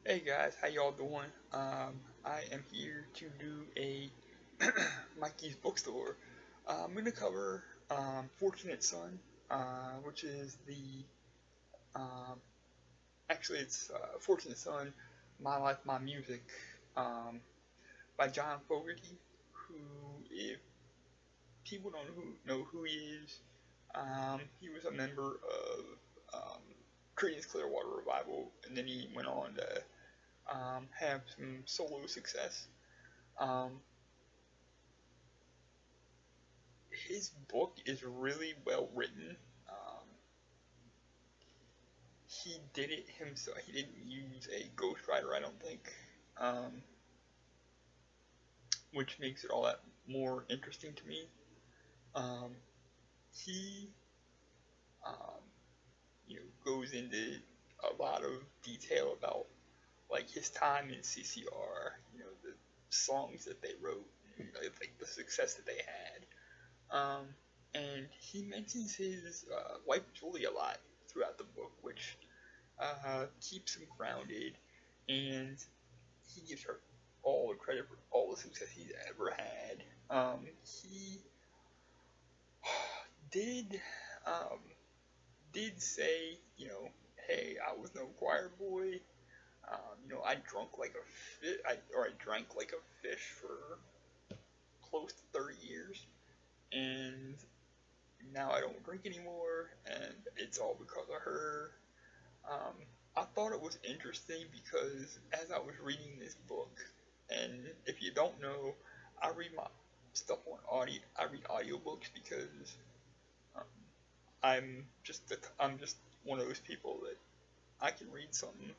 Hey guys, how y'all doing? I am here to do a Mikey's Bookstore. I'm gonna cover Fortunate Son, which is the um, actually it's Fortunate Son, My Life, My Music, um, by John Fogerty. Who, if people don't know who he is, he was a member of um, Creedence Clearwater Revival, and then he went on to have some solo success. Um, his book is really well written. Um, he did it himself. He didn't use a ghostwriter, I don't think, um, which makes it all that more interesting to me. Um, he, um, goes into a lot of detail about like his time in CCR. The songs that they wrote, and, like the success that they had. Um, and he mentions his wife Julie a lot throughout the book, which keeps him grounded, and he gives her all the credit for all the success he's ever had. He did um, did say, hey, I was no choir boy. I drunk like a fish, or I drank like a fish for close to 30 years, and now I don't drink anymore, and it's all because of her. Um, I thought it was interesting because as I was reading this book, and if you don't know, I read my stuff on audio. I read audiobooks because um, I'm just one of those people that I can read something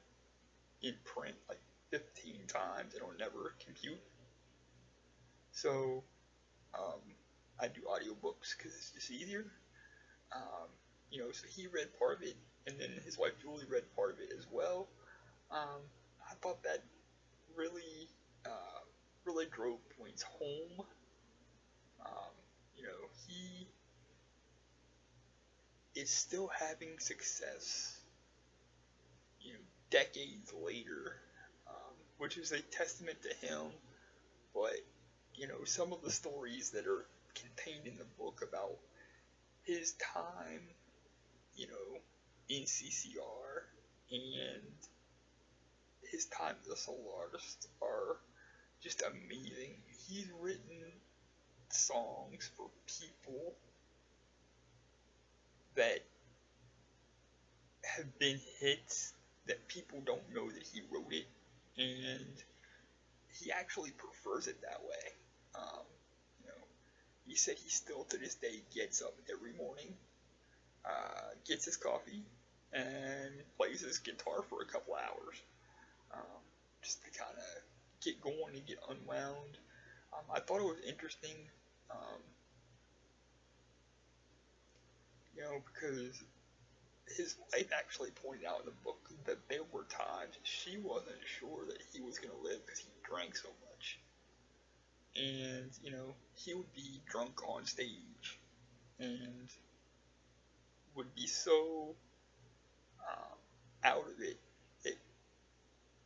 in print like 15 times and it'll never compute. So um, I do audiobooks because it's just easier. Um, so he read part of it, and then his wife Julie read part of it as well. Um, I thought that really, uh, really drove points home. He is still having success, decades later, which is a testament to him. But some of the stories that are contained in the book about his time, you know, in CCR and his time as a solo artist are just amazing. He's written songs for people that have been hits that people don't know that he wrote it, and he actually prefers it that way. Um, you know, he said he still to this day gets up every morning, gets his coffee, and plays his guitar for a couple hours, um, just to kind of get going and get unwound. I thought it was interesting, um, because his wife actually pointed out in the book that there were times she wasn't sure that he was going to live because he drank so much. And, he would be drunk on stage and would be so out of it that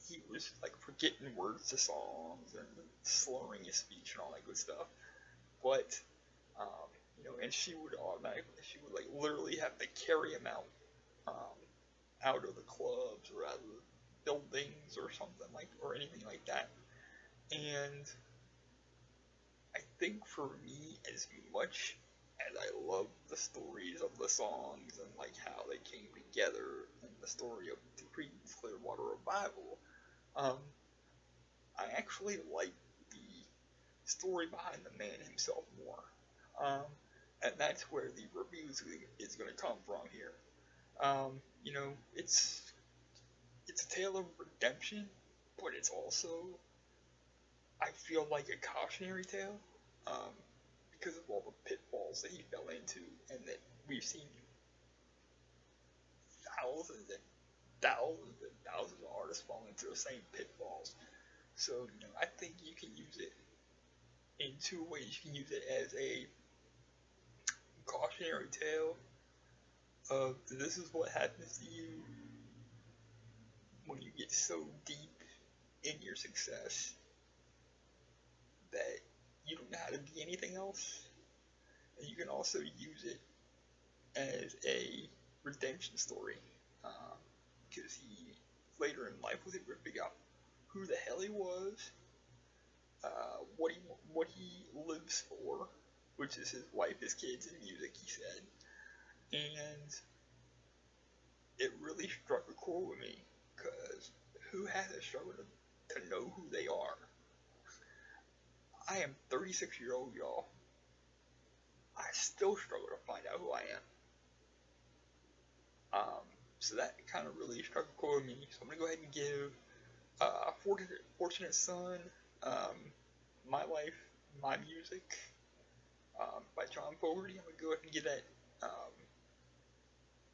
he was like forgetting words to songs and slurring his speech and all that good stuff. But, and she would like literally have to carry him um, out of the clubs or out of the buildings or something like, or anything like that. And I think for me, as much as I love the stories of the songs and like how they came together and the story of the Creedence Clearwater Revival, um, I actually like the story behind the man himself more. Um, and that's where the reviews is going to come from here. It's a tale of redemption, but it's also, I feel like, a cautionary tale, um, because of all the pitfalls that he fell into, and that we've seen thousands and thousands and thousands of artists fall into the same pitfalls. So, I think you can use it in two ways. You can use it as a cautionary tale of this is what happens to you when you get so deep in your success that you don't know how to be anything else, and you can also use it as a redemption story, because he later in life was able to figure out who the hell he was, what he lives for, which is his wife, his kids, and music. He said, and it really struck a chord with me, because who hasn't struggled to know who they are? I am 36-year-old, y'all. I still struggle to find out who I am. So that kind of really struck a chord with me. So I'm gonna go ahead and give Fortunate Son, My Life, My Music, by John Fogerty. I'm gonna go ahead and give that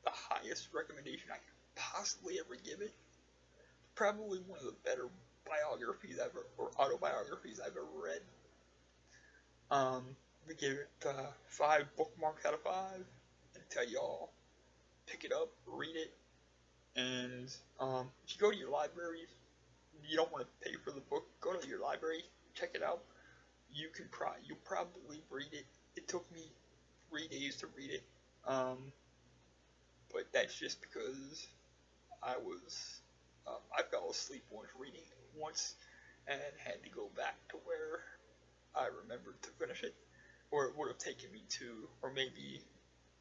the highest recommendation I could possibly ever give it. Probably one of the better biographies or autobiographies I've ever read. We give it 5 bookmarks out of 5, and tell y'all, pick it up, read it, and if you go to your libraries, you don't want to pay for the book, go to your library, check it out. You'll probably read it. It took me 3 days to read it, but that's just because I fell asleep once and had to go back to where I remembered to finish it, or it would have taken me 2 or maybe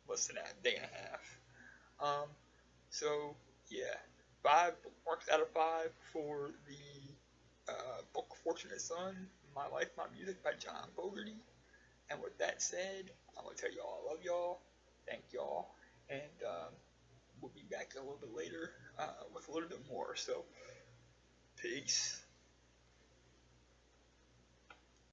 less than a day and a half. So yeah, 5 bookmarks out of 5 for the book Fortunate Son, My Life, My Music by John Fogerty. And with that said, I'm gonna tell y'all I love y'all, thank y'all, and we'll be back a little bit later with a little bit more. So peace.